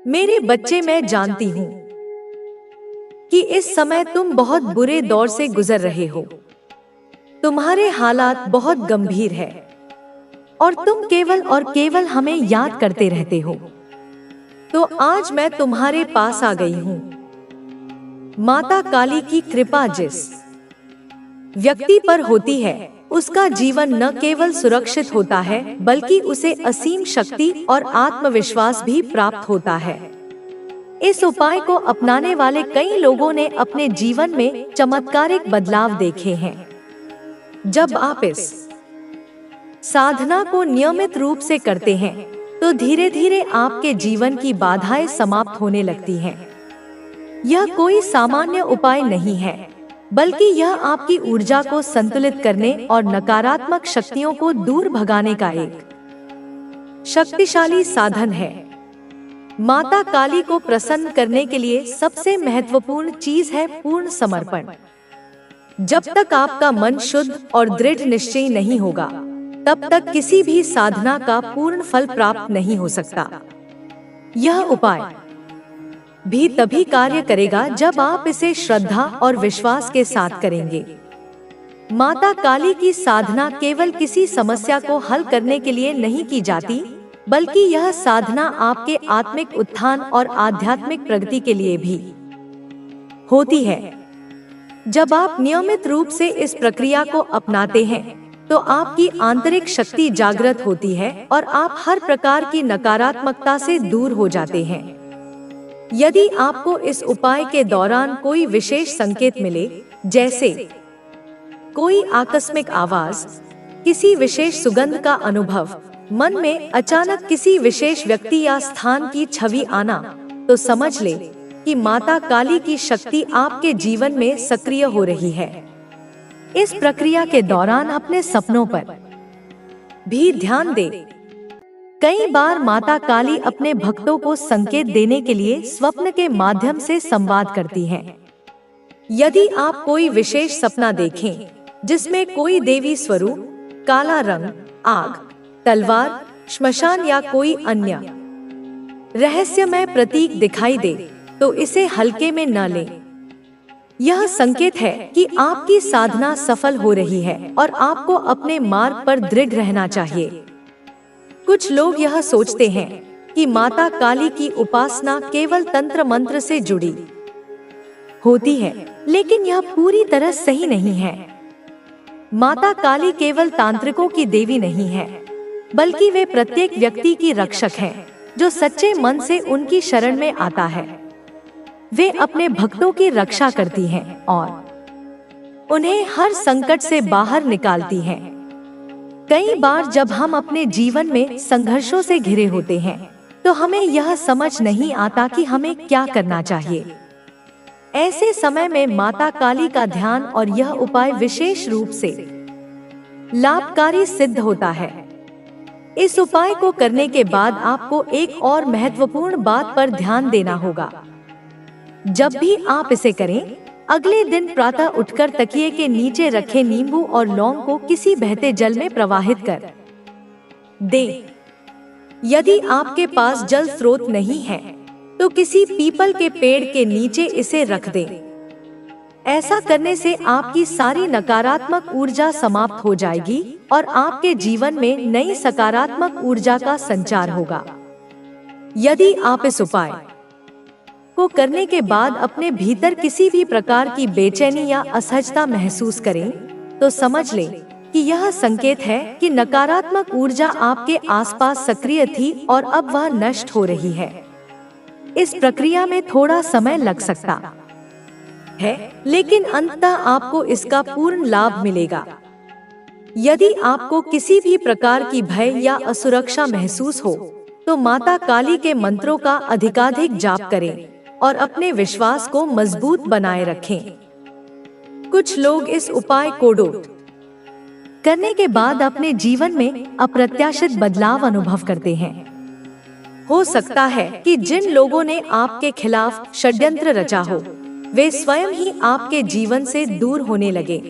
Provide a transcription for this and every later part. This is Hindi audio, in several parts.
मेरे बच्चे, मैं जानती हूँ कि इस समय तुम बहुत बुरे दौर से गुजर रहे हो। तुम्हारे हालात बहुत गंभीर है और तुम केवल और केवल हमें याद करते रहते हो। तो आज मैं तुम्हारे पास आ गई हूँ। माता काली की कृपा जिस व्यक्ति पर होती है, उसका जीवन न केवल सुरक्षित होता है, बल्कि उसे असीम शक्ति और आत्मविश्वास भी प्राप्त होता है। इस उपाय को अपनाने वाले कई लोगों ने अपने जीवन में चमत्कारिक बदलाव देखे हैं। जब आप इस साधना को नियमित रूप से करते हैं, तो धीरे धीरे आपके जीवन की बाधाएं समाप्त होने लगती हैं। यह कोई सामान्य उपाय नहीं है, बल्कि यह आपकी ऊर्जा को संतुलित करने और नकारात्मक शक्तियों को दूर भगाने का एक शक्तिशाली साधन है। माता काली को प्रसन्न करने के लिए सबसे महत्वपूर्ण चीज है पूर्ण समर्पण। जब तक आपका मन शुद्ध और दृढ़ निश्चयी नहीं होगा, तब तक किसी भी साधना का पूर्ण फल प्राप्त नहीं हो सकता। यह उपाय भी तभी कार्य करेगा जब आप इसे श्रद्धा और विश्वास के साथ करेंगे। माता काली की साधना केवल किसी समस्या को हल करने के लिए नहीं की जाती, बल्कि यह साधना आपके आत्मिक उत्थान और आध्यात्मिक प्रगति के लिए भी होती है। जब आप नियमित रूप से इस प्रक्रिया को अपनाते हैं, तो आपकी आंतरिक शक्ति जागृत होती है और आप हर प्रकार की नकारात्मकता से दूर हो जाते हैं। यदि आपको इस उपाय के दौरान कोई विशेष संकेत मिले, जैसे कोई आकस्मिक आवाज, किसी विशेष सुगंध का अनुभव, मन में अचानक किसी विशेष व्यक्ति या स्थान की छवि आना, तो समझ ले कि माता काली की शक्ति आपके जीवन में सक्रिय हो रही है। इस प्रक्रिया के दौरान अपने सपनों पर भी ध्यान दे। कई बार माता काली अपने भक्तों को संकेत देने के लिए स्वप्न के माध्यम से संवाद करती हैं। यदि आप कोई विशेष सपना देखें, जिसमें कोई देवी स्वरूप, काला रंग, आग, तलवार, श्मशान या कोई अन्य रहस्यमय प्रतीक दिखाई दे, तो इसे हल्के में न लें। यह संकेत है कि आपकी साधना सफल हो रही है और आपको अपने मार्ग पर दृढ़ रहना चाहिए। कुछ लोग यह सोचते हैं कि माता काली की उपासना केवल तंत्र मंत्र से जुड़ी होती है, लेकिन यह पूरी तरह सही नहीं है। माता काली केवल तांत्रिकों की देवी नहीं है, बल्कि वे प्रत्येक व्यक्ति की रक्षक हैं, जो सच्चे मन से उनकी शरण में आता है। वे अपने भक्तों की रक्षा करती हैं और उन्हें हर संकट से बाहर निकालती हैं। कई बार जब हम अपने जीवन में संघर्षों से घिरे होते हैं, तो हमें यह समझ नहीं आता कि हमें क्या करना चाहिए। ऐसे समय में माता काली का ध्यान और यह उपाय विशेष रूप से लाभकारी सिद्ध होता है। इस उपाय को करने के बाद आपको एक और महत्वपूर्ण बात पर ध्यान देना होगा। जब भी आप इसे करें, अगले दिन प्रातः उठकर तकिए के नीचे रखे नींबू और लौंग को किसी बहते जल में प्रवाहित कर दें। यदि आपके पास जल स्रोत नहीं है, तो किसी पीपल के पेड़ के नीचे इसे रख दें। ऐसा करने से आपकी सारी नकारात्मक ऊर्जा समाप्त हो जाएगी और आपके जीवन में नई सकारात्मक ऊर्जा का संचार होगा। यदि आप इस उपाय को करने के बाद अपने भीतर किसी भी प्रकार की बेचैनी या असहजता महसूस करें, तो समझ लें कि यह संकेत है कि नकारात्मक ऊर्जा आपके आसपास सक्रिय थी और अब वह नष्ट हो रही है। इस प्रक्रिया में थोड़ा समय लग सकता है, लेकिन अंततः आपको इसका पूर्ण लाभ मिलेगा। यदि आपको किसी भी प्रकार की भय या असुरक्षा महसूस हो, तो माता काली के मंत्रों का अधिकाधिक जाप करें और अपने विश्वास को मजबूत बनाए रखें। कुछ लोग इस उपाय को करने के बाद अपने जीवन में अप्रत्याशित बदलाव अनुभव करते हैं। हो सकता है कि जिन लोगों ने आपके खिलाफ षड्यंत्र रचा हो, वे स्वयं ही आपके जीवन से दूर होने लगे।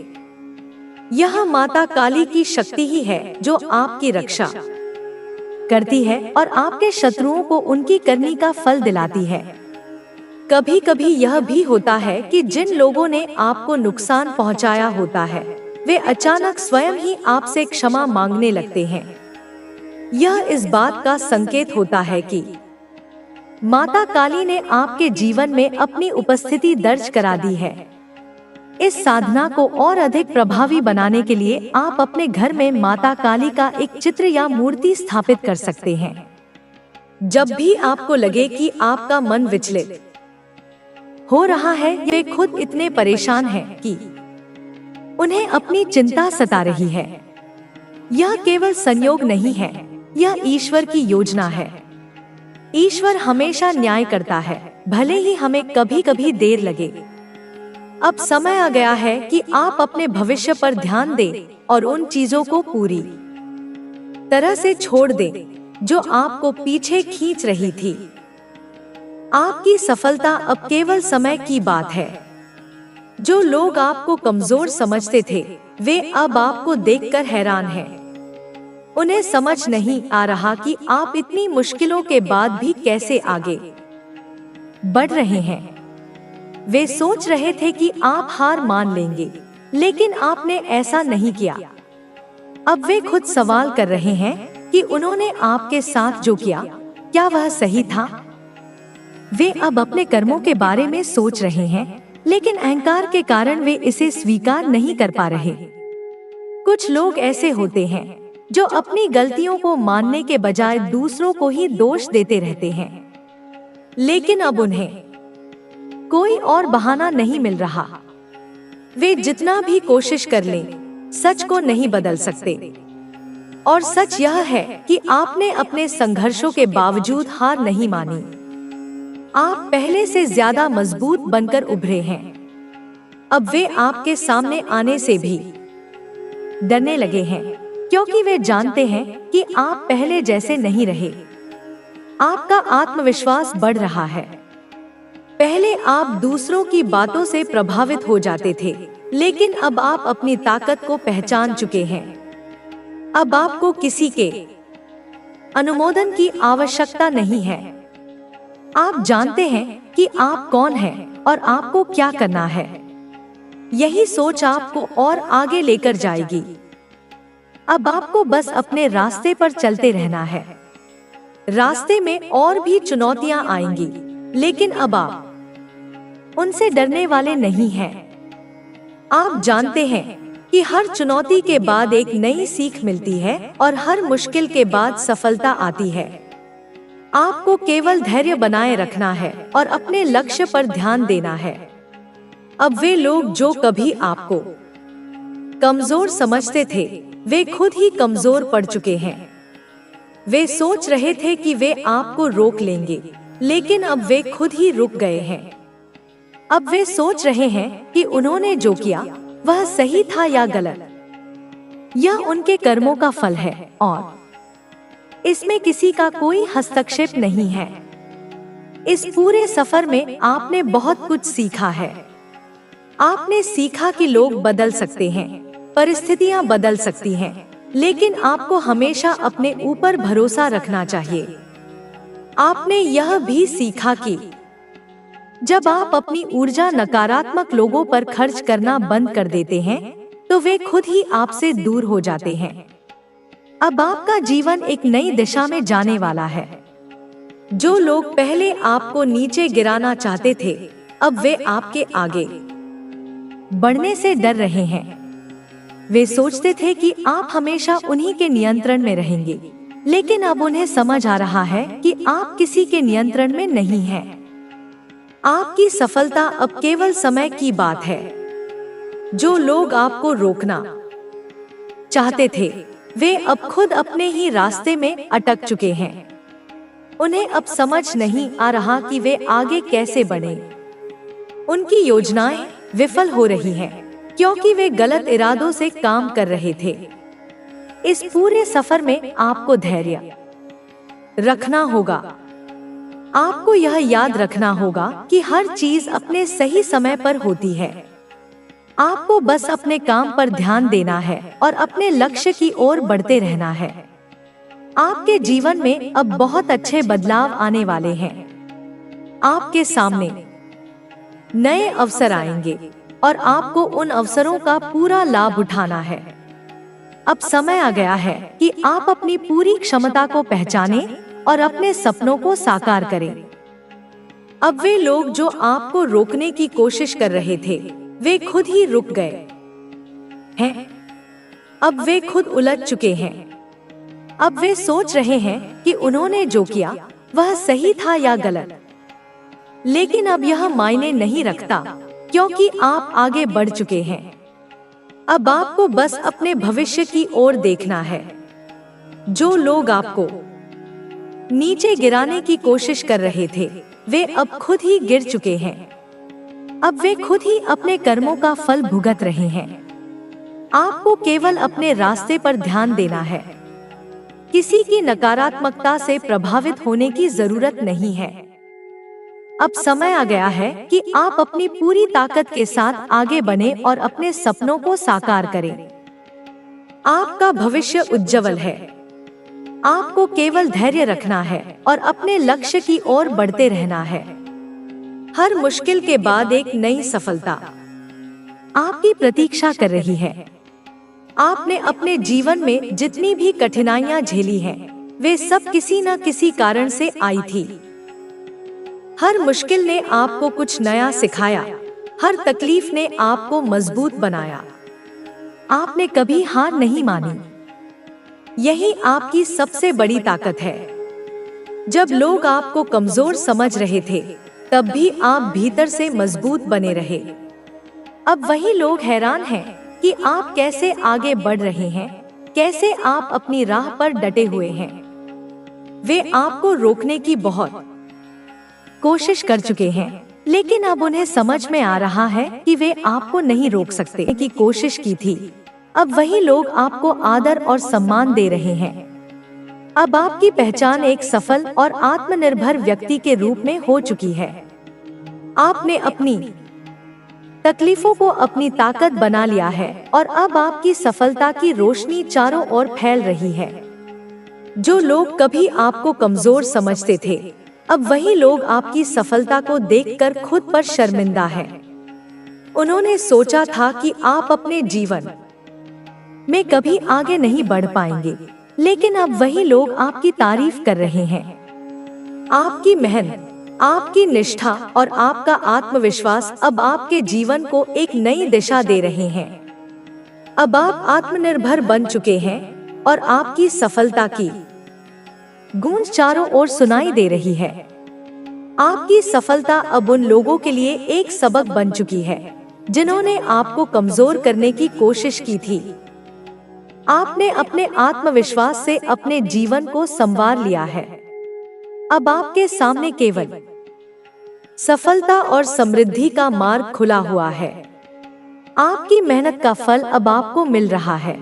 यह माता काली की शक्ति ही है जो आपकी रक्षा करती है और आपके शत्रुओं को उनकी करनी का फल दिलाती है। कभी कभी यह भी होता है कि जिन लोगों ने आपको नुकसान पहुंचाया होता है, वे अचानक स्वयं ही आपसे क्षमा मांगने लगते हैं। यह इस बात का संकेत होता है कि माता काली ने आपके जीवन में अपनी उपस्थिति दर्ज करा दी है। इस साधना को और अधिक प्रभावी बनाने के लिए आप अपने घर में माता काली का एक चित्र या मूर्ति स्थापित कर सकते हैं। जब भी आपको लगे कि आपका मन विचलित हो रहा है, वे खुद इतने परेशान हैं कि उन्हें अपनी चिंता सता रही है, यह केवल संयोग नहीं है, यह ईश्वर की योजना है। ईश्वर हमेशा न्याय करता है, भले ही हमें कभी कभी देर लगे। अब समय आ गया है कि आप अपने भविष्य पर ध्यान दें और उन चीजों को पूरी तरह से छोड़ दें जो आपको पीछे खींच रही थी। आपकी सफलता अब केवल समय की बात है। जो लोग आपको कमजोर समझते थे, वे अब आपको देखकर हैरान हैं। उन्हें समझ नहीं आ रहा कि आप इतनी मुश्किलों के बाद भी कैसे आगे बढ़ रहे हैं। वे सोच रहे थे कि आप हार मान लेंगे, लेकिन आपने ऐसा नहीं किया। अब वे खुद सवाल कर रहे हैं कि उन्होंने आपके साथ जो किया, क्या वह सही था? वे अब अपने कर्मों के बारे में सोच रहे हैं, लेकिन अहंकार के कारण वे इसे स्वीकार नहीं कर पा रहे। कुछ लोग ऐसे होते हैं जो अपनी गलतियों को मानने के बजाय दूसरों को ही दोष देते रहते हैं, लेकिन अब उन्हें कोई और बहाना नहीं मिल रहा। वे जितना भी कोशिश कर लें, सच को नहीं बदल सकते। और सच यह है कि आपने अपने संघर्षों के बावजूद हार नहीं मानी। आप पहले से ज्यादा मजबूत बनकर उभरे हैं। अब वे आपके सामने आने से भी डरने लगे हैं, क्योंकि वे जानते हैं कि आप पहले जैसे नहीं रहे। आपका आत्मविश्वास बढ़ रहा है। पहले आप दूसरों की बातों से प्रभावित हो जाते थे, लेकिन अब आप अपनी ताकत को पहचान चुके हैं। अब आपको किसी के अनुमोदन की आवश्यकता नहीं है। आप जानते हैं कि आप कौन हैं और आपको क्या करना है। यही सोच आपको और आगे लेकर जाएगी। अब आपको बस अपने रास्ते पर चलते रहना है। रास्ते में और भी चुनौतियां आएंगी, लेकिन अब आप उनसे डरने वाले नहीं हैं। आप जानते हैं कि हर चुनौती के बाद एक नई सीख मिलती है और हर मुश्किल के बाद सफलता आती है। आपको केवल धैर्य बनाए रखना है और अपने लक्ष्य पर ध्यान देना है। अब वे लोग जो कभी आपको कमजोर समझते थे, वे खुद ही कमजोर पड़ चुके हैं। वे सोच रहे थे कि वे आपको रोक लेंगे, लेकिन अब वे खुद ही रुक गए हैं। अब वे सोच रहे हैं कि उन्होंने जो किया वह सही था या गलत। यह उनके कर्मों का फल है और इसमें किसी का कोई हस्तक्षेप नहीं है। इस पूरे सफर में आपने बहुत कुछ सीखा है। आपने सीखा कि लोग बदल सकते हैं, परिस्थितियां बदल सकती हैं, लेकिन आपको हमेशा अपने ऊपर भरोसा रखना चाहिए। आपने यह भी सीखा कि जब आप अपनी ऊर्जा नकारात्मक लोगों पर खर्च करना बंद कर देते हैं, तो वे खुद ही आपसे दूर हो जाते हैं। अब आपका जीवन एक नई दिशा में जाने वाला है। जो लोग पहले आपको नीचे गिराना चाहते थे, अब वे आपके आगे बढ़ने से डर रहे हैं। वे सोचते थे कि आप हमेशा उन्हीं के नियंत्रण में रहेंगे, लेकिन अब उन्हें समझ आ रहा है कि आप किसी के नियंत्रण में नहीं हैं। आपकी सफलता अब केवल समय की बात है। जो लोग आपको रोकना चाहते थे, वे अब खुद अपने ही रास्ते में अटक चुके हैं। उन्हें अब समझ नहीं आ रहा कि वे आगे कैसे बढ़ें। उनकी योजनाएं विफल हो रही हैं, क्योंकि वे गलत इरादों से काम कर रहे थे। इस पूरे सफर में आपको धैर्य रखना होगा। आपको यह याद रखना होगा कि हर चीज अपने सही समय पर होती है। आपको बस अपने काम पर ध्यान देना है और अपने लक्ष्य की ओर बढ़ते रहना है। आपके जीवन में अब बहुत अच्छे बदलाव आने वाले हैं। आपके सामने नए अवसर आएंगे और आपको उन अवसरों का पूरा लाभ उठाना है। अब समय आ गया है कि आप अपनी पूरी क्षमता को पहचानें और अपने सपनों को साकार करें। अब वे लोग जो आपको रोकने की कोशिश कर रहे थे, वे खुद ही रुक गए हैं। अब वे खुद उलझ चुके हैं। अब वे सोच रहे हैं कि उन्होंने जो किया वह सही था या गलत। लेकिन अब यह मायने नहीं रखता, क्योंकि आप आगे बढ़ चुके हैं। अब आपको बस अपने भविष्य की ओर देखना है। जो लोग आपको नीचे गिराने की कोशिश कर रहे थे, वे अब खुद ही गिर चुके हैं। अब वे खुद ही अपने कर्मों का फल भुगत रहे हैं। आपको केवल अपने रास्ते पर ध्यान देना है। किसी की नकारात्मकता से प्रभावित होने की जरूरत नहीं है। अब समय आ गया है कि आप अपनी पूरी ताकत के साथ आगे बढ़ें और अपने सपनों को साकार करें। आपका भविष्य उज्जवल है। आपको केवल धैर्य रखना है और अपने लक्ष्य की ओर बढ़ते रहना है। हर मुश्किल के बाद एक नई सफलता आपकी प्रतीक्षा कर रही है। आपने अपने जीवन में जितनी भी कठिनाइयां झेली हैं, वे सब किसी न किसी कारण से आई थी। हर मुश्किल ने आपको कुछ नया सिखाया। हर तकलीफ ने आपको मजबूत बनाया। आपने कभी हार नहीं मानी। यही आपकी सबसे बड़ी ताकत है। जब लोग आपको कमजोर समझ रहे थे, तब भी आप भीतर से मजबूत बने रहे। अब वही लोग हैरान हैं कि आप कैसे आगे बढ़ रहे हैं, कैसे आप अपनी राह पर डटे हुए हैं। वे आपको रोकने की बहुत कोशिश कर चुके हैं, लेकिन अब उन्हें समझ में आ रहा है कि वे आपको नहीं रोक सकते की कोशिश की थी। अब वही लोग आपको आदर और सम्मान दे रहे हैं। अब आपकी पहचान एक सफल और आत्मनिर्भर व्यक्ति के रूप में हो चुकी है। आपने अपनी तकलीफों को अपनी ताकत बना लिया है और अब आपकी सफलता की रोशनी चारों ओर फैल रही है। जो लोग कभी आपको कमजोर समझते थे, अब वही लोग आपकी सफलता को देखकर खुद पर शर्मिंदा हैं। उन्होंने सोचा था कि आप अपने जीवन में कभी आगे नहीं बढ़ पाएंगे, लेकिन अब वही लोग आपकी तारीफ कर रहे हैं। आपकी मेहनत, आपकी निष्ठा और आपका आत्मविश्वास अब आपके जीवन को एक नई दिशा दे रहे हैं। अब आप आत्मनिर्भर बन चुके हैं और आपकी सफलता की गूंज चारों ओर सुनाई दे रही है। आपकी सफलता अब उन लोगों के लिए एक सबक बन चुकी है जिन्होंने आपको कमजोर करने की कोशिश की थी। आपने अपने आत्मविश्वास से अपने जीवन को संवार लिया है। अब आपके सामने केवल सफलता और समृद्धि का मार्ग खुला हुआ है। आपकी मेहनत का फल अब आपको मिल रहा है।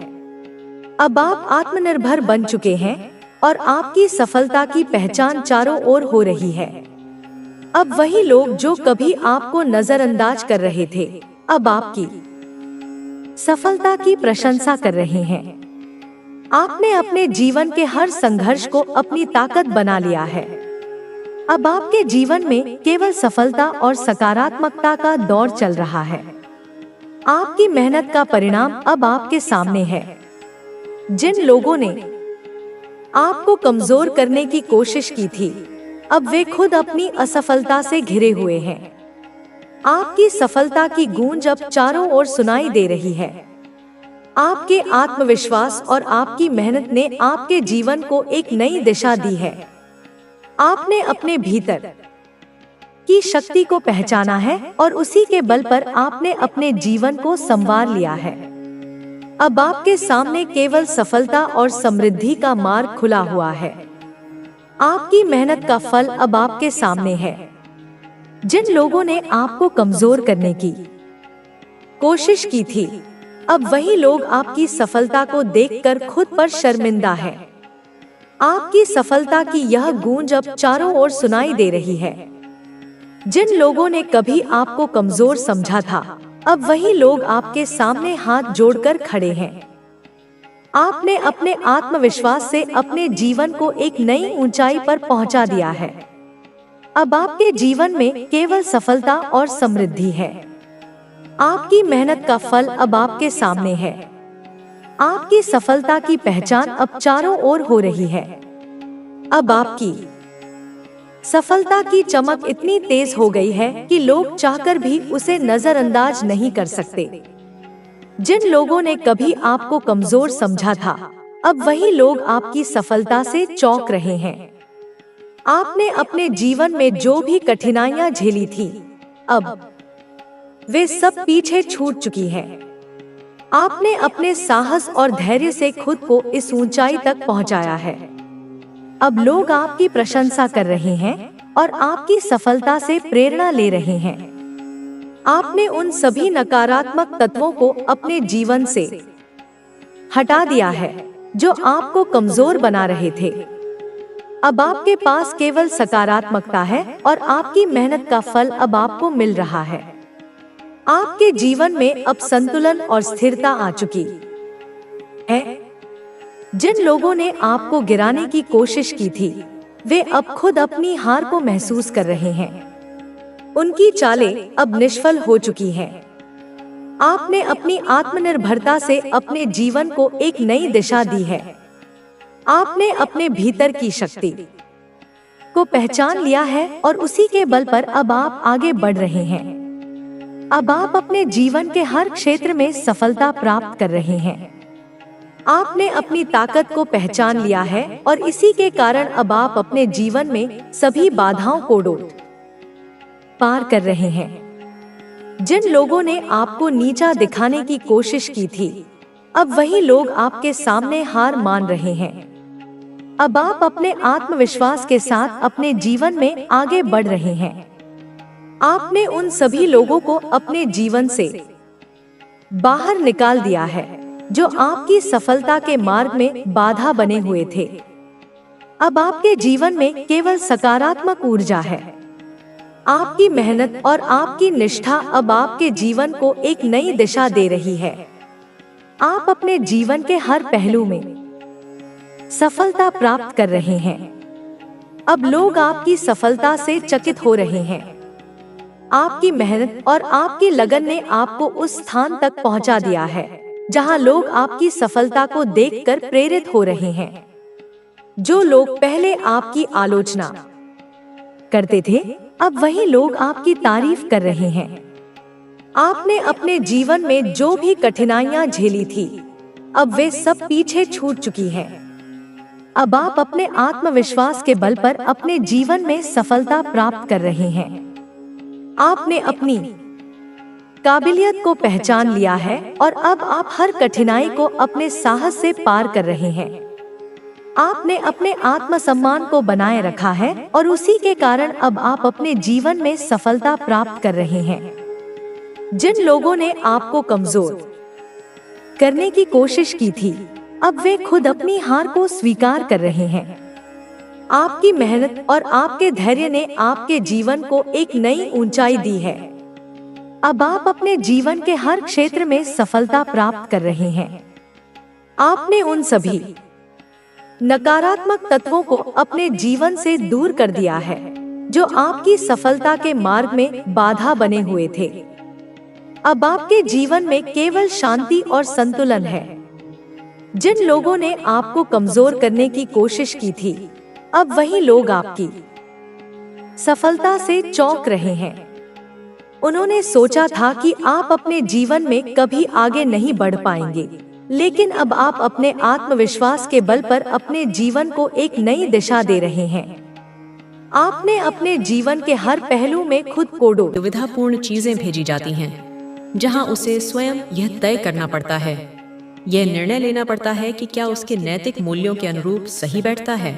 अब आप आत्मनिर्भर बन चुके हैं और आपकी सफलता की पहचान चारों ओर हो रही है। अब वही लोग जो कभी आपको नजरअंदाज कर रहे थे, अब आपकी सफलता की प्रशंसा कर रहे हैं। आपने अपने जीवन के हर संघर्ष को अपनी ताकत बना लिया है। अब आपके जीवन में केवल सफलता और सकारात्मकता का दौर चल रहा है। आपकी मेहनत का परिणाम अब आपके सामने है। जिन लोगों ने आपको कमजोर करने की कोशिश की थी, अब वे खुद अपनी असफलता से घिरे हुए हैं। आपकी सफलता की गूंज अब चारों ओर सुनाई दे रही है। आपके आत्मविश्वास और आपकी मेहनत ने आपके जीवन को एक नई दिशा दी है। आपने अपने भीतर की शक्ति को पहचाना है और उसी के बल पर आपने अपने जीवन को संवार लिया है। अब आपके सामने केवल सफलता और समृद्धि का मार्ग खुला हुआ है। आपकी मेहनत का फल अब आपके सामने है। जिन लोगों ने आपको कमजोर करने की कोशिश की थी, अब वही लोग आपकी सफलता को देखकर खुद पर शर्मिंदा हैं। आपकी सफलता की यह गूंज अब चारों ओर सुनाई दे रही है। जिन लोगों ने कभी आपको कमजोर समझा था, अब वही लोग आपके सामने हाथ जोड़कर खड़े हैं। आपने अपने आत्मविश्वास से अपने जीवन को एक नई ऊंचाई पर पहुंचा दिया है। अब आपके जीवन में केवल सफलता और समृद्धि है। आपकी मेहनत का फल अब आपके सामने है। आपकी सफलता की पहचान अब चारों ओर हो रही है। अब आपकी सफलता की चमक इतनी तेज हो गई है कि लोग चाहकर भी उसे नजरअंदाज नहीं कर सकते। जिन लोगों ने कभी आपको कमजोर समझा था, अब वही लोग आपकी सफलता से चौंक रहे हैं। आपने अपने जीवन में जो भी कठिनाइयां झेली थी, अब वे सब पीछे छूट चुकी हैं। आपने अपने साहस और धैर्य से खुद को इस ऊंचाई तक पहुंचाया है। अब लोग आपकी प्रशंसा कर रहे हैं और आपकी सफलता से प्रेरणा ले रहे हैं। आपने उन सभी नकारात्मक तत्वों को अपने जीवन से हटा दिया है जो आपको कमजोर बना रहे थे। अब आपके पास केवल सकारात्मकता है और आपकी मेहनत का फल अब आपको मिल रहा है। आपके जीवन में अब संतुलन और स्थिरता आ चुकी है। जिन लोगों ने आपको गिराने की कोशिश की थी, वे अब खुद अपनी हार को महसूस कर रहे हैं। उनकी चालें अब निष्फल हो चुकी हैं। आपने अपनी आत्मनिर्भरता से अपने जीवन को एक नई दिशा दी है। आपने अपने भीतर की शक्ति को पहचान लिया है और उसी के बल पर अब आप आगे बढ़ रहे हैं। अब आप अपने जीवन के हर क्षेत्र में सफलता प्राप्त कर रहे हैं। आपने अपनी ताकत को पहचान लिया है और इसी के कारण अब आप अपने जीवन में सभी बाधाओं को पार कर रहे हैं। जिन लोगों ने आपको नीचा दिखाने की कोशिश की थी, अब वही लोग आपके सामने हार मान रहे हैं। अब आप अपने आत्मविश्वास के साथ अपने जीवन में आगे बढ़ रहे हैं। आपने उन सभी लोगों को अपने जीवन से बाहर निकाल दिया है जो आपकी सफलता के मार्ग में बाधा बने हुए थे। अब आपके जीवन में केवल सकारात्मक ऊर्जा है। आपकी मेहनत और आपकी निष्ठा अब आपके जीवन को एक नई दिशा दे रही है। आप अपने जीवन के हर पहलू में सफलता प्राप्त कर रहे हैं। अब लोग आपकी सफलता से चकित हो रहे हैं। आपकी मेहनत और आपकी लगन ने आपको उस स्थान तक पहुंचा दिया है जहां लोग आपकी सफलता को देखकर प्रेरित हो रहे हैं। जो लोग पहले आपकी आलोचना करते थे, अब वही लोग आपकी तारीफ कर रहे हैं। आपने अपने जीवन में जो भी कठिनाइयां झेली थी, अब वे सब पीछे छूट चुकी हैं। अब आप अपने आत्मविश्वास के बल पर अपने जीवन में सफलता प्राप्त कर रहे हैं। आपने अपनी काबिलियत को पहचान लिया है और अब आप हर कठिनाई को अपने साहस से पार कर रहे हैं। आपने अपने आत्मसम्मान को बनाए रखा है और उसी के कारण अब आप अपने जीवन में सफलता प्राप्त कर रहे हैं। जिन लोगों ने आपको कमजोर करने की कोशिश की थी, अब वे खुद अपनी हार को स्वीकार कर रहे हैं। आपकी मेहनत और आपके धैर्य ने आपके जीवन को एक नई ऊंचाई दी है। अब आप अपने जीवन के हर क्षेत्र में सफलता प्राप्त कर रहे हैं। आपने उन सभी नकारात्मक तत्वों को अपने जीवन से दूर कर दिया है जो आपकी सफलता के मार्ग में बाधा बने हुए थे। अब आपके जीवन में केवल शांति और संतुलन है। जिन लोगों ने आपको कमजोर करने की कोशिश की थी, अब वही लोग आपकी सफलता से चौंक रहे हैं। उन्होंने सोचा था कि आप अपने जीवन में कभी आगे नहीं बढ़ पाएंगे, लेकिन अब आप अपने आत्मविश्वास के बल पर अपने जीवन को एक नई दिशा दे रहे हैं। आपने अपने जीवन के हर पहलू में खुद को दुविधापूर्ण चीजें भेजी जाती हैं, जहां उसे स्वयं यह तय करना पड़ता है, यह निर्णय लेना पड़ता है कि क्या उसके नैतिक मूल्यों के अनुरूप सही बैठता है,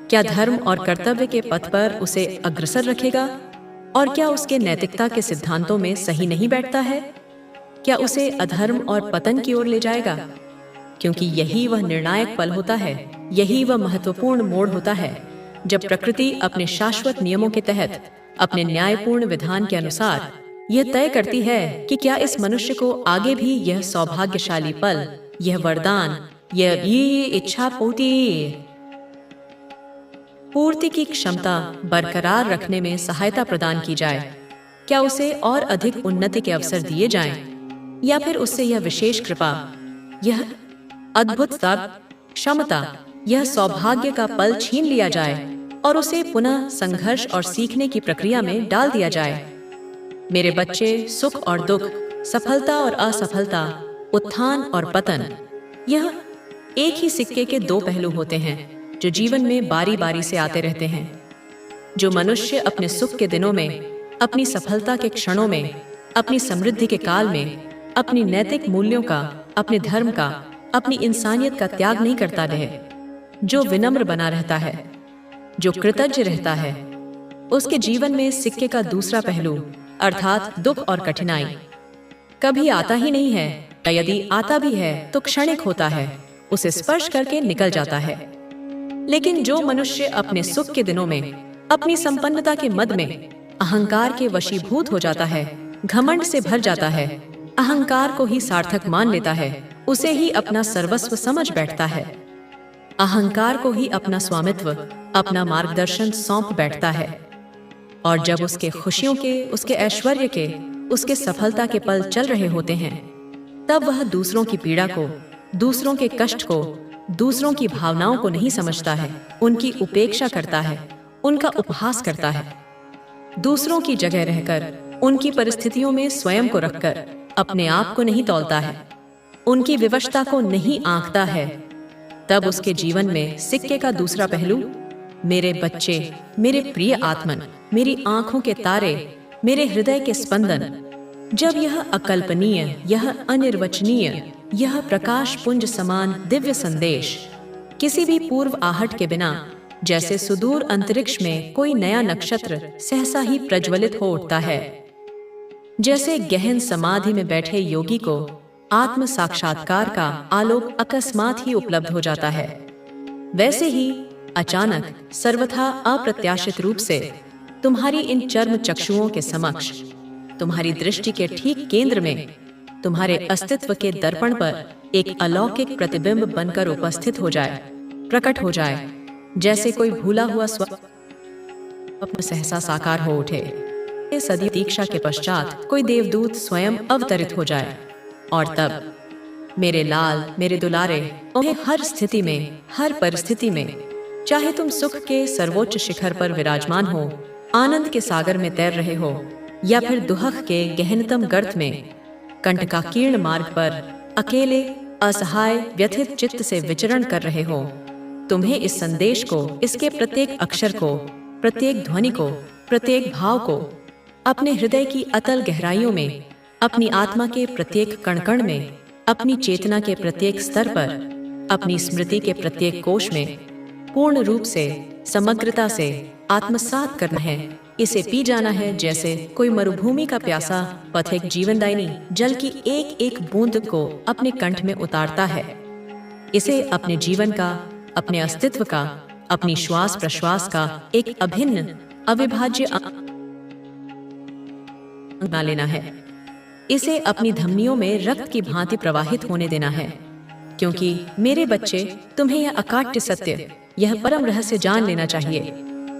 क्या धर्म और कर्तव्य के पथ पर उसे अग्रसर रखेगा, और क्या उसके नैतिकता के सिद्धांतों में सही नहीं बैठता है, क्या उसे अधर्म और पतन की ओर ले जाएगा। क्योंकि यही वह निर्णायक पल होता है, यही वह महत्वपूर्ण मोड़ होता है जब प्रकृति अपने शाश्वत नियमों के तहत अपने न्यायपूर्ण विधान के अनुसार यह तय करती है कि क्या इस मनुष्य को आगे भी यह सौभाग्यशाली पल, यह वरदान, ये इच्छा पूर्ति की क्षमता बरकरार रखने में सहायता प्रदान की जाए। क्या उसे और अधिक उन्नति के अवसर दिए जाएं, या फिर उससे यह विशेष कृपा, यह अद्भुतता, क्षमता, यह सौभाग्य का पल छीन लिया जाए और उसे पुनः संघर्ष और सीखने की प्रक्रिया में डाल दिया जाए। मेरे बच्चे, सुख और दुख, सफलता और असफलता, उत्थान और पतन, यह एक ही सिक्के के दो पहलू होते हैं जो जीवन में बारी बारी से आते रहते हैं। जो मनुष्य अपने सुख के दिनों में, अपनी सफलता के क्षणों में, अपनी समृद्धि के काल में अपनी नैतिक मूल्यों का, अपने धर्म का, अपनी इंसानियत का त्याग नहीं करता रहे, जो विनम्र बना रहता है, जो कृतज्ञ रहता है, उसके जीवन में सिक्के का दूसरा पहलू अर्थात दुख और कठिनाई कभी आता ही नहीं है, या यदि आता भी है तो क्षणिक होता है, उसे स्पर्श करके निकल जाता है। लेकिन जो मनुष्य अपने सुख के दिनों में, अपनी संपन्नता के मद में अहंकार के वशीभूत हो जाता है, घमंड से भर जाता है, अहंकार को ही सार्थक मान लेता है, उसे ही अपना सर्वस्व समझ बैठता है, अहंकार को ही अपना स्वामित्व, अपना मार्गदर्शन सौंप बैठता है, और जब उसके खुशियों के, उसके ऐश्वर्य के, उसके सफलता के पल चल रहे होते हैं, तब वह दूसरों की पीड़ा को, दूसरों के कष्ट को, दूसरों की भावनाओं को नहीं समझता है, उनकी उपेक्षा करता है, उनका उपहास करता है। दूसरों की जगह रहकर, उनकी परिस्थितियों में स्वयं को रखकर अपने आप को नहीं तौलता है, उनकी विवशता को नहीं आंकता है, तब उसके जीवन में सिक्के का दूसरा पहलू, मेरे बच्चे, मेरे प्रिय आत्मन, मेरी आंखों के तारे, मेरे हृदय के स्पंदन, जब यह अकल्पनीय, यह अनिर्वचनीय, यह प्रकाश पुंज समान दिव्य संदेश किसी भी पूर्व आहट के बिना, जैसे सुदूर अंतरिक्ष में कोई नया नक्षत्र सहसा ही प्रज्वलित हो उठता है, जैसे गहन समाधि में बैठे योगी को आत्म साक्षात्कार का आलोक अकस्मात ही उपलब्ध हो जाता है, वैसे ही अचानक, सर्वथा अप्रत्याशित रूप से तुम्हारी इन चर्म चक्षुओं के समक्ष, तुम्हारी दृष्टि के ठीक केंद्र में, तुम्हारे अस्तित्व के दर्पण पर एक अलौकिक प्रतिबिंब बनकर उपस्थित हो जाए, प्रकट हो जाए, जैसे कोई भूला हुआ स्वप्न सहसा साकार हो उठे। सदी दीक्षा के पश्चात कोई देवदूत स्वयं अवतरित हो जाए, और तब मेरे लाल, मेरे दुलारे, उन्हें हर स्थिति में, हर परिस्थिति में, चाहे तुम सुख के सर्वोच्च शिखर पर विराजमान हो, आनंद के सागर में तैर रहे हो, या फिर दुहक के गहनतम गर्त में, कंटकाकीर्ण मार्ग पर अकेले, असहाय, व्यथित चित्त से विचरण कर रहे हो, तुम्हें इस संदेश को, इसके प्रत्येक अक्षर को, प्रत्येक ध्वनि को, प्रत्येक भाव को अपने हृदय की अतल गहराइयों में, अपनी आत्मा के प्रत्येक कण-कण में, अपनी चेतना के प्रत्येक स्तर पर, अपनी स्मृति के प्रत्येक कोश में पूर्ण रूप से, समग्रता से आत्मसात करना है। इसे पी जाना है जैसे कोई मरुभूमि का प्यासा पथिक जीवनदायिनी जल की एक एक बूंद को अपने कंठ में उतारता है। इसे अपने जीवन का, अपने अस्तित्व का, अपनी श्वास प्रश्वास का एक अभिन्न, अविभाज्य बना लेना है। इसे अपनी धमनियों में रक्त की भांति प्रवाहित होने देना है, क्योंकि मेरे बच्चे, तुम्हें यह अकाट्य सत्य, यह परम रहस्य जान लेना चाहिए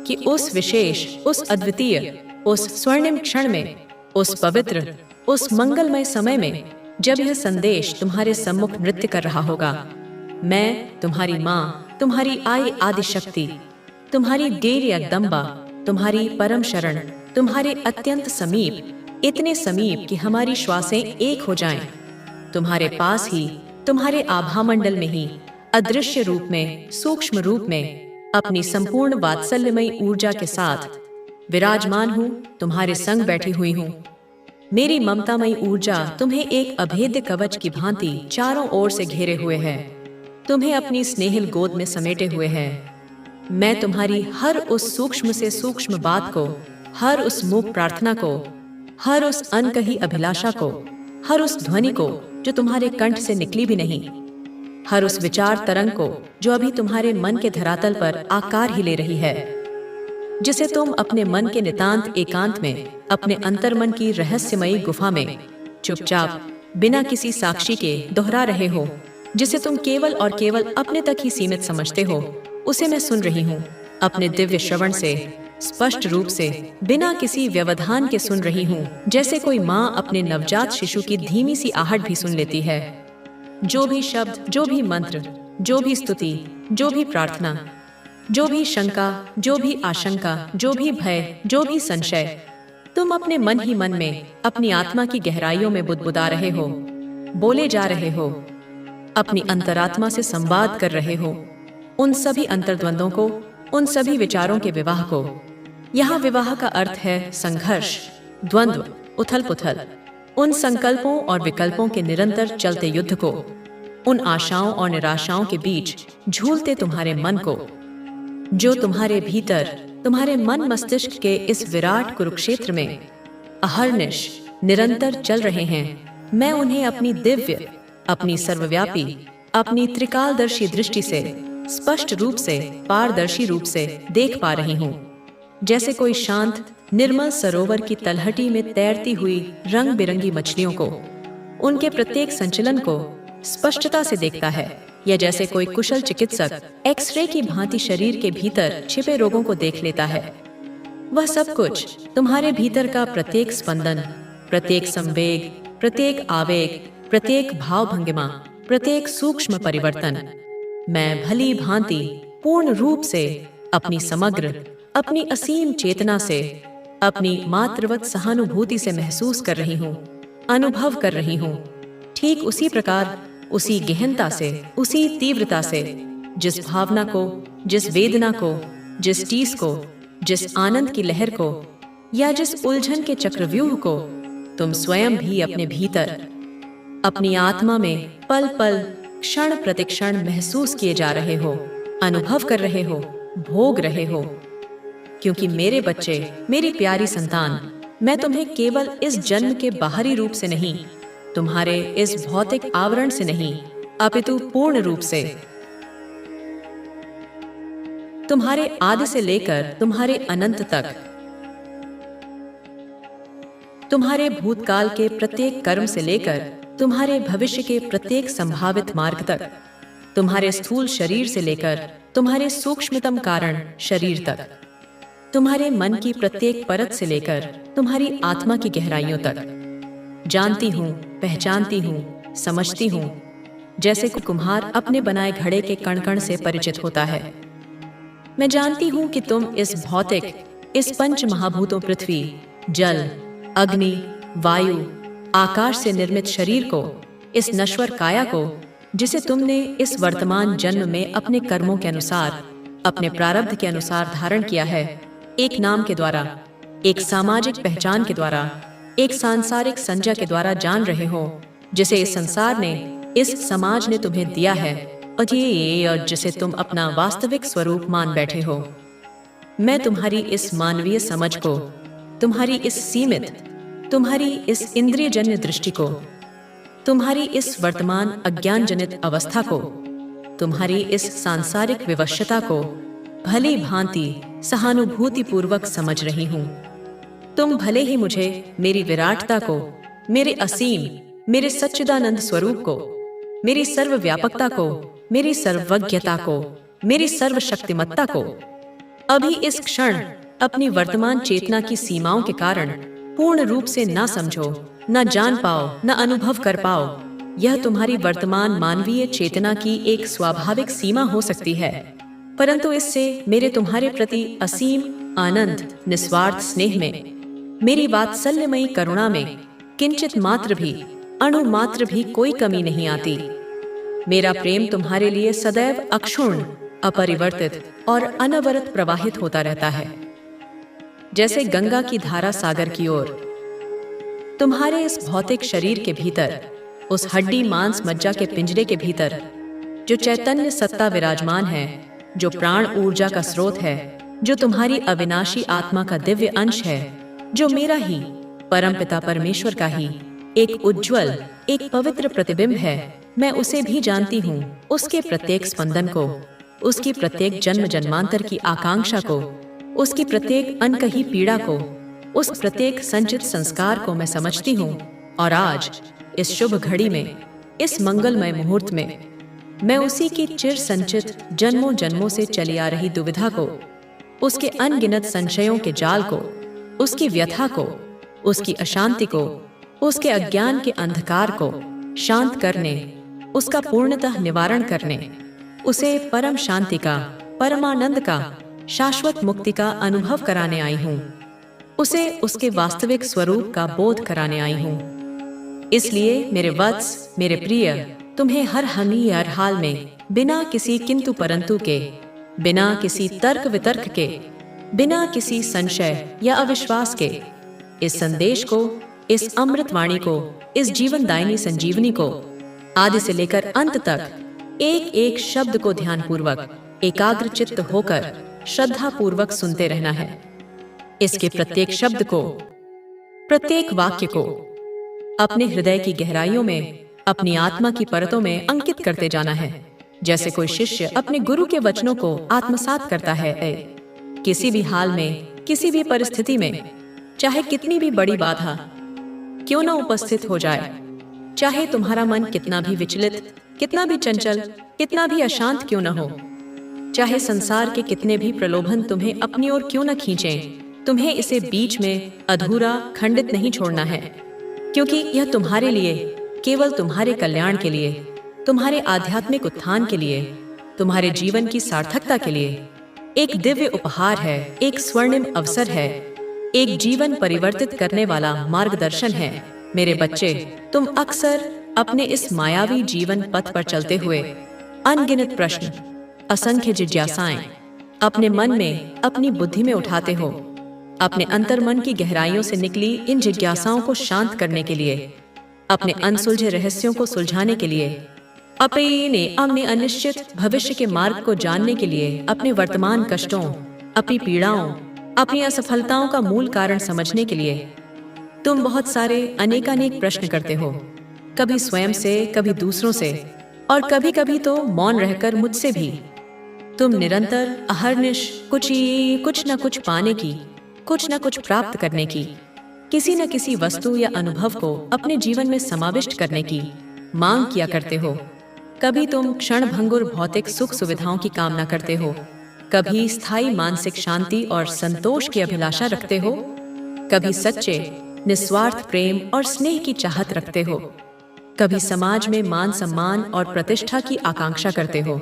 कि उस विशेष, उस अद्वितीय, उस स्वर्णिम क्षण में, उस पवित्र, उस मंगलमय समय में, जब यह संदेश तुम्हारे सम्मुख नृत्य कर रहा होगा, मैं तुम्हारी माँ, तुम्हारी आदि शक्ति, तुम्हारी डेर जगदम्बा, तुम्हारी परम शरण, तुम्हारे अत्यंत समीप, इतने समीप कि हमारी श्वासें एक हो जाएं, तुम्हारे पास ही, तुम्हारे आभामंडल में ही, अदृश्य रूप में, सूक्ष्म रूप में, अपनी संपूर्ण वात्सल्यमयी ऊर्जा के साथ विराजमान हूँ, तुम्हारे संग बैठी हुई हूँ। मेरी ममतामयी ऊर्जा तुम्हें एक अभेद्य कवच की भांति चारों ओर से घेरे हुए है, तुम्हें अपनी स्नेहिल गोद में समेटे हुए है। मैं तुम्हारी हर उस सूक्ष्म से सूक्ष्म बात को, हर उस मूक प्रार्थना को, हर उस अनकही अभिलाषा को, हर उस ध्वनि को जो तुम्हारे कंठ से निकली भी नहीं, हर उस विचार तरंग को जो अभी तुम्हारे मन के धरातल पर आकार ही ले रही है, जिसे तुम अपने मन के नितांत एकांत में, अपने अंतर्मन की रहस्यमयी गुफा में चुपचाप, बिना किसी साक्षी के दोहरा रहे हो, जिसे तुम केवल और केवल अपने तक ही सीमित समझते हो, उसे मैं सुन रही हूँ। अपने दिव्य श्रवण से, स्पष्ट रूप से, बिना किसी व्यवधान के सुन रही हूँ, जैसे कोई माँ अपने नवजात शिशु की धीमी सी आहट भी सुन लेती है। जो भी शब्द, जो भी मंत्र, जो भी स्तुति, जो भी प्रार्थना, जो भी शंका, जो भी आशंका, जो भी भय, जो भी संशय, तुम अपने मन ही मन में, अपनी आत्मा की गहराइयों में बुदबुदा रहे हो, बोले जा रहे हो, अपनी अंतरात्मा से संवाद कर रहे हो। उन सभी अंतर्द्वंदों को, उन सभी विचारों के विवाह को। यहाँ विवाह का अर्थ है संघर्ष, द्वंद्व, उथल पुथल, उन संकल्पों और विकल्पों के निरंतर चलते युद्ध को, उन आशाओं और निराशाओं के बीच झूलते तुम्हारे मन को, जो तुम्हारे भीतर, तुम्हारे मन मस्तिष्क के इस विराट कुरुक्षेत्र में अहर्निश निरंतर चल रहे हैं। मैं उन्हें अपनी दिव्य, अपनी सर्वव्यापी, अपनी त्रिकालदर्शी दृष्टि से स्पष्ट रूप से, पारदर्शी रूप से देख पा रही हूँ। जैसे कोई शांत, निर्मल सरोवर की तलहटी में तैरती हुई रंग बिरंगी मछलियों को, उनके प्रत्येक संचलन को स्पष्टता से देखता है, या जैसे कोई कुशल चिकित्सक एक्सरे की भांति शरीर के भीतर छिपे रोगों को देख लेता है। वह सब कुछ, तुम्हारे भीतर का प्रत्येक स्पंदन, प्रत्येक संवेग, प्रत्येक आवेग, प्रत्येक भाव भंगिमा, प्रत्येक सूक्ष्म परिवर्तन, मैं भली भांति, पूर्ण रूप से, अपनी समग्र, अपनी असीम चेतना से, अपनी मातृवत सहानुभूति से महसूस कर रही हूँ, अनुभव कर रही हूँ। ठीक उसी प्रकार, उसी गहनता से, उसी तीव्रता से, जिस भावना को, जिस वेदना को, जिस टीस को, जिस आनंद की लहर को, या जिस उलझन के चक्रव्यूह को तुम स्वयं भी अपने भीतर, अपनी आत्मा में पल पल, क्षण प्रतिक्षण महसूस किए जा रहे हो, अनुभव कर रहे हो, भोग रहे हो। क्योंकि मेरे बच्चे, मेरी प्यारी संतान, मैं तुम्हें केवल इस जन्म के बाहरी रूप से नहीं, तुम्हारे इस भौतिक आवरण से नहीं, अपितु पूर्ण रूप से, तुम्हारे आदि से लेकर तुम्हारे अनंत तक, तुम्हारे भूतकाल के प्रत्येक कर्म से लेकर तुम्हारे भविष्य के प्रत्येक संभावित मार्ग तक, तुम्हारे स्थूल शरीर से लेकर तुम्हारे सूक्ष्मतम कारण शरीर तक, तुम्हारे मन की प्रत्येक परत से लेकर तुम्हारी आत्मा की गहराइयों तक, जानती हूँ, पहचानती हूँ, समझती हूँ, जैसे कुम्हार अपने बनाए घड़े के कण कण से परिचित होता है। मैं जानती हूँ कि तुम इस भौतिक, इस पंच महाभूतों पृथ्वी, जल, अग्नि, वायु, आकाश से निर्मित शरीर को, इस नश्वर काया को, जिसे तुमने इस वर्तमान जन्म में अपने कर्मों के अनुसार, अपने प्रारब्ध के अनुसार धारण किया है, एक नाम के द्वारा, एक सामाजिक पहचान के द्वारा, एक सांसारिक संज्ञा के द्वारा जान रहे हो, जिसे इस संसार ने, इस समाज ने तुम्हें दिया है, और जिसे तुम अपना वास्तविक स्वरूप मान बैठे हो। मैं तुम्हारी इस मानवीय समझ को, तुम्हारी इस सीमित, तुम्हारी इस इंद्रियजन्य दृष्टि को, तुम्हारी इस वर्तमान अज्ञान जनित अवस्था को, तुम्हारी इस सांसारिक विवशता को भली भांति सहानुभूति पूर्वक समझ रही हूँ। तुम भले ही मुझे, मेरी विराटता को, मेरे असीम, मेरे सच्चिदानंद स्वरूप को, मेरी सर्वव्यापकता को, मेरी सर्वज्ञता को, मेरी सर्वशक्तिमत्ता को अभी इस क्षण अपनी वर्तमान चेतना की सीमाओं के कारण पूर्ण रूप से ना समझो, न जान पाओ, न अनुभव कर पाओ। यह तुम्हारी वर्तमान मानवीय चेतना की एक स्वाभाविक सीमा हो सकती है, परंतु इससे मेरे तुम्हारे प्रति असीम आनंद, निस्वार्थ स्नेह में, मेरी वात्सल्यमयी करुणा में किंचित मात्र भी, अणु मात्र भी कोई कमी नहीं आती। मेरा प्रेम तुम्हारे लिए सदैव अक्षुण्ण, अपरिवर्तित और अनवरत प्रवाहित होता रहता है, जैसे गंगा की धारा सागर की ओर। तुम्हारे इस भौतिक शरीर के भीतर, उस हड्डी मांस मज्जा के पिंजरे के भीतर, जो चैतन्य सत्ता विराजमान है, जो प्राण ऊर्जा का स्रोत है, जो तुम्हारी अविनाशी आत्मा का दिव्य अंश है, जो मेरा ही, परमपिता परमेश्वर का ही एक उज्ज्वल, एक पवित्र प्रतिबिंब है, मैं उसे भी जानती हूँ, उसके प्रत्येक स्पंदन को, उसकी प्रत्येक जन्म जन्मांतर की आकांक्षा को, उसकी प्रत्येक अनकही पीड़ा को, उस प्रत्येक संचित संस्कार को मैं समझती हूँ। और आज इस शुभ घड़ी में, इस मंगलमय मुहूर्त में मैं उसी की चिर संचित जन्मों जन्मों से चली आ रही दुविधा को, उसके अनगिनत संशयों के जाल को, उसकी व्यथा को, उसकी अशांति को, उसके अज्ञान के अंधकार को शांत करने, उसका पूर्णतः निवारण करने, उसे परम शांति का, परमानंद का, शाश्वत मुक्ति का अनुभव कराने आई हूँ। उसे उसके वास्तविक स्वरूप का बोध कराने आई हूँ। इसलिए मेरे वत्स, मेरे प्रिय, तुम्हें हर हमी हर हाल में बिना किसी किंतु परंतु के, बिना किसी तर्क वितर्क के, बिना किसी संशय या अविश्वास के इस संदेश को, इस अमृतवाणी को, इस जीवनदायिनी संजीवनी को आदि से लेकर अंत तक एक एक शब्द को ध्यानपूर्वक, एकाग्र चित्त होकर श्रद्धा पूर्वक सुनते रहना है। इसके प्रत्येक शब्द को, प्रत्येक वाक्य को अपने हृदय की गहराइयों में, अपनी आत्मा की परतों में अंकित करते जाना है, जैसे कोई शिष्य अपने गुरु के वचनों को आत्मसात करता है। किसी भी हाल में, किसी भी परिस्थिति में, चाहे कितनी भी बड़ी बाधा क्यों न उपस्थित हो जाए, चाहे तुम्हारा मन कितना भी विचलित, कितना भी चंचल, कितना भी अशांत क्यों न हो, चाहे संसार के कितने भी प्रलोभन तुम्हें अपनी ओर क्यों न खींचें, तुम्हें इसे बीच में अधूरा, खंडित नहीं छोड़ना है, क्योंकि यह तुम्हारे लिए, केवल तुम्हारे कल्याण के लिए, तुम्हारे आध्यात्मिक उत्थान के लिए, तुम्हारे जीवन की सार्थकता के लिए एक दिव्य उपहार है, एक स्वर्णिम अवसर है, एक जीवन परिवर्तित करने वाला मार्गदर्शन है। मेरे बच्चे, तुम अक्सर अपने इस मायावी जीवन पथ पर चलते हुए अनगिनत प्रश्न, असंख्य जिज्ञासाएं अपने मन में, अपनी बुद्धि में उठाते हो। अपने अंतर्मन की गहराइयों से निकली इन जिज्ञासाओं को शांत करने के लिए, अपने अनसुलझे रहस्यों को सुलझाने के लिए, अपने अनिश्चित भविष्य के मार्ग को जानने के लिए, अपने वर्तमान कष्टों, अपनी पीड़ाओं, अपनी असफलताओं का मूल कारण समझने के लिए तुम बहुत सारे अनेकानेक प्रश्न करते हो, कभी स्वयं से, कभी दूसरों से, और कभी कभी तो मौन रहकर मुझसे भी। तुम निरंतर अहर्निश कुछ न कुछ पाने की, कुछ न कुछ प्राप्त करने की, किसी न किसी वस्तु या अनुभव को अपने जीवन में समाविष्ट करने की मांग किया करते हो। कभी तुम क्षणभंगुर भौतिक सुख सुविधाओं की कामना करते हो, कभी स्थायी मानसिक शांति और संतोष की अभिलाषा रखते हो, कभी सच्चे निस्वार्थ प्रेम और स्नेह की चाहत रखते हो, कभी समाज में मान सम्मान और प्रतिष्ठा की आकांक्षा करते हो,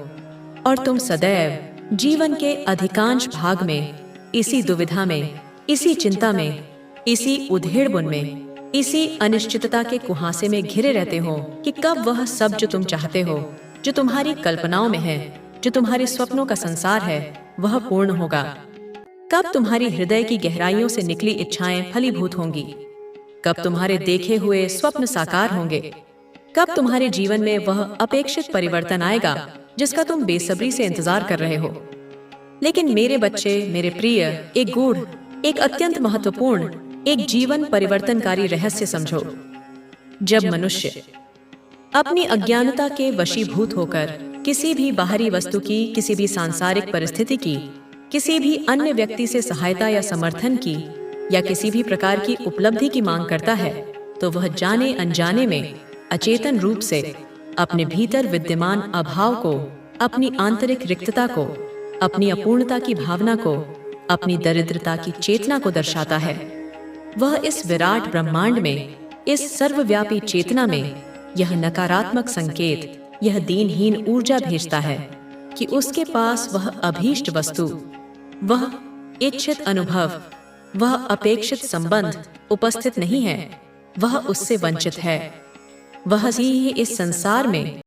और तुम सदैव जीवन के अधिकांश भाग में इसी दुविधा में, इसी चिंता में, इसी उधेड़बुन में, इसी अनिश्चितता के कुहासे में घिरे रहते हो कि कब वह सब जो तुम चाहते हो, जो तुम्हारी कल्पनाओं में है, जो तुम्हारे स्वप्नों का संसार है, वह पूर्ण होगा। कब तुम्हारी हृदय की गहराइयों से निकली इच्छाएं फलीभूत होंगी, कब तुम्हारे देखे हुए स्वप्न साकार होंगे, कब तुम्हारे जीवन में वह अपेक्षित परिवर्तन आएगा जिसका तुम बेसब्री से इंतजार कर रहे हो। लेकिन मेरे बच्चे, मेरे प्रिय, एक गूढ़, एक अत्यंत महत्वपूर्ण, एक जीवन परिवर्तनकारी रहस्य समझो। जब मनुष्य अपनी अज्ञानता के वशीभूत होकर किसी भी बाहरी वस्तु की, किसी भी सांसारिक परिस्थिति की, किसी भी अन्य व्यक्ति से सहायता या समर्थन की, या किसी भी प्रकार की उपलब्धि की मांग करता है, तो वह जाने अनजाने में, अचेतन रूप से अपने भीतर विद्यमान अभाव को, अपनी आंतरिक रिक्तता को, अपनी अपूर्णता की भावना को, अपनी दरिद्रता की चेतना को दर्शाता है। वह इस विराट ब्रह्मांड में, इस सर्वव्यापी चेतना में यह नकारात्मक संकेत, यह दीनहीन ऊर्जा भेजता है कि उसके पास वह अभीष्ट वस्तु, वह इच्छित अनुभव, वह अपेक्षित संबंध उपस्थित नहीं है, वह उससे वंचित है। वह ही इस संसार में